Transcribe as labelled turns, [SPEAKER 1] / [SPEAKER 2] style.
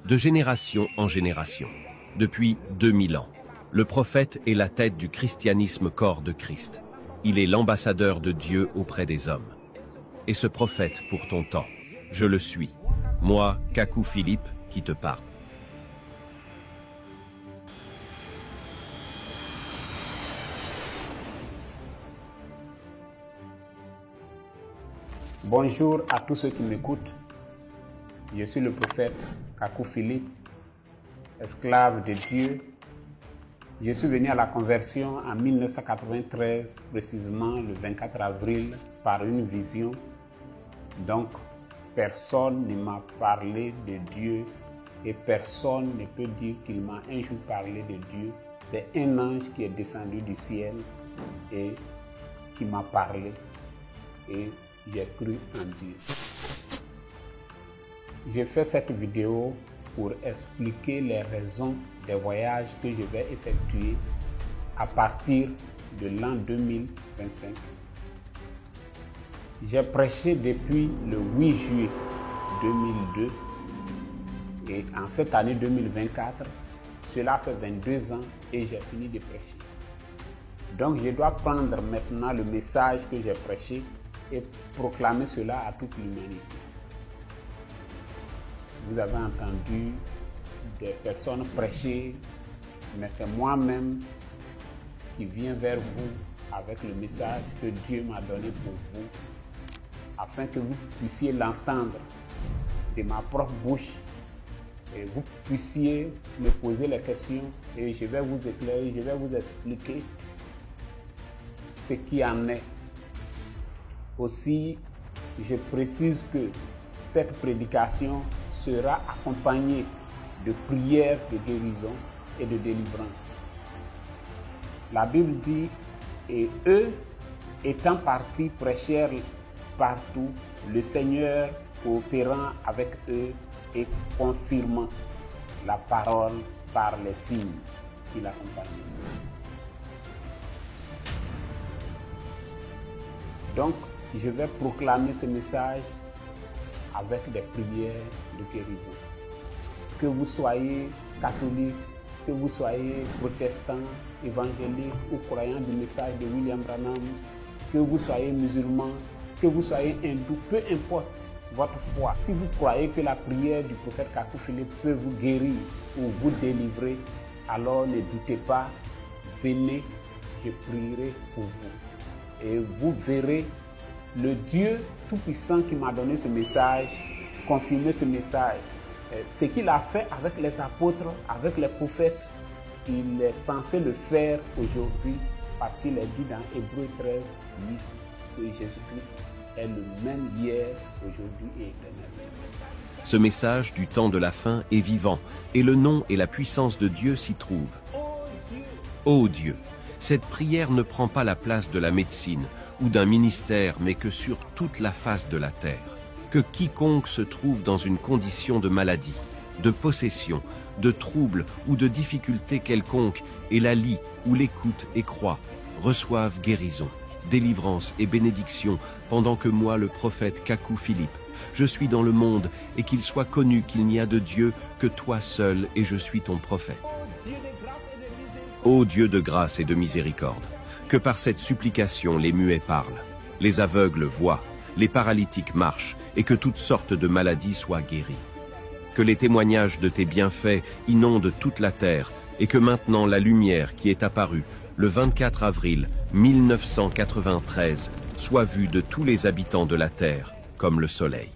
[SPEAKER 1] de génération en génération, depuis 2000 ans. Le prophète est la tête du christianisme corps de Christ. Il est l'ambassadeur de Dieu auprès des hommes. Et ce prophète pour ton temps, je le suis. Moi, Kakou Philippe, qui te parle.
[SPEAKER 2] Bonjour à tous ceux qui m'écoutent. Je suis le prophète Kakou Philippe, esclave de Dieu. Je suis venu à la conversion en 1993, précisément le 24 avril, par une vision. Donc, personne ne m'a parlé de Dieu et personne ne peut dire qu'il m'a un jour parlé de Dieu. C'est un ange qui est descendu du ciel et qui m'a parlé et j'ai cru en Dieu. J'ai fait cette vidéo pour expliquer les raisons des voyages que je vais effectuer à partir de l'an 2025. J'ai prêché depuis le 8 juillet 2002 et en cette année 2024, cela fait 22 ans et j'ai fini de prêcher. Donc je dois prendre maintenant le message que j'ai prêché et proclamer cela à toute l'humanité. Vous avez entendu des personnes prêcher, mais c'est moi-même qui viens vers vous avec le message que Dieu m'a donné pour vous, afin que vous puissiez l'entendre de ma propre bouche et vous puissiez me poser les questions et je vais vous éclairer, je vais vous expliquer ce qui en est. Aussi, je précise que cette prédication sera accompagnée de prières de guérison et de délivrance. La Bible dit, et eux, étant partis, prêchèrent partout, le Seigneur coopérant avec eux et confirmant la parole par les signes qui l'accompagnaient. Donc, je vais proclamer ce message avec des prières de guérison. Que vous soyez catholique, que vous soyez protestant, évangélique ou croyant du message de William Branham, que vous soyez musulman, que vous soyez hindou, peu importe votre foi. Si vous croyez que la prière du prophète Kakou Philippe peut vous guérir ou vous délivrer, alors ne doutez pas, venez, je prierai pour vous. Et vous verrez le Dieu Tout-Puissant qui m'a donné ce message, confirmer ce message. Ce qu'il a fait avec les apôtres, avec les prophètes, il est censé le faire aujourd'hui parce qu'il est dit dans Hébreux 13, 8 que Jésus-Christ est le même hier, aujourd'hui et éternellement.
[SPEAKER 1] Ce message du temps de la fin est vivant et le nom et la puissance de Dieu s'y trouvent. Ô Dieu, cette prière ne prend pas la place de la médecine ou d'un ministère, mais que sur toute la face de la terre. Que quiconque se trouve dans une condition de maladie, de possession, de trouble ou de difficulté quelconque et la lit ou l'écoute et croit, reçoive guérison, délivrance et bénédiction pendant que moi, le prophète Kakou Philippe, je suis dans le monde et qu'il soit connu qu'il n'y a de Dieu que toi seul et je suis ton prophète. Ô Dieu de grâce et de miséricorde, que par cette supplication les muets parlent, les aveugles voient, les paralytiques marchent et que toutes sortes de maladies soient guéries. Que les témoignages de tes bienfaits inondent toute la terre et que maintenant la lumière qui est apparue le 24 avril 1993 soit vue de tous les habitants de la terre comme le soleil.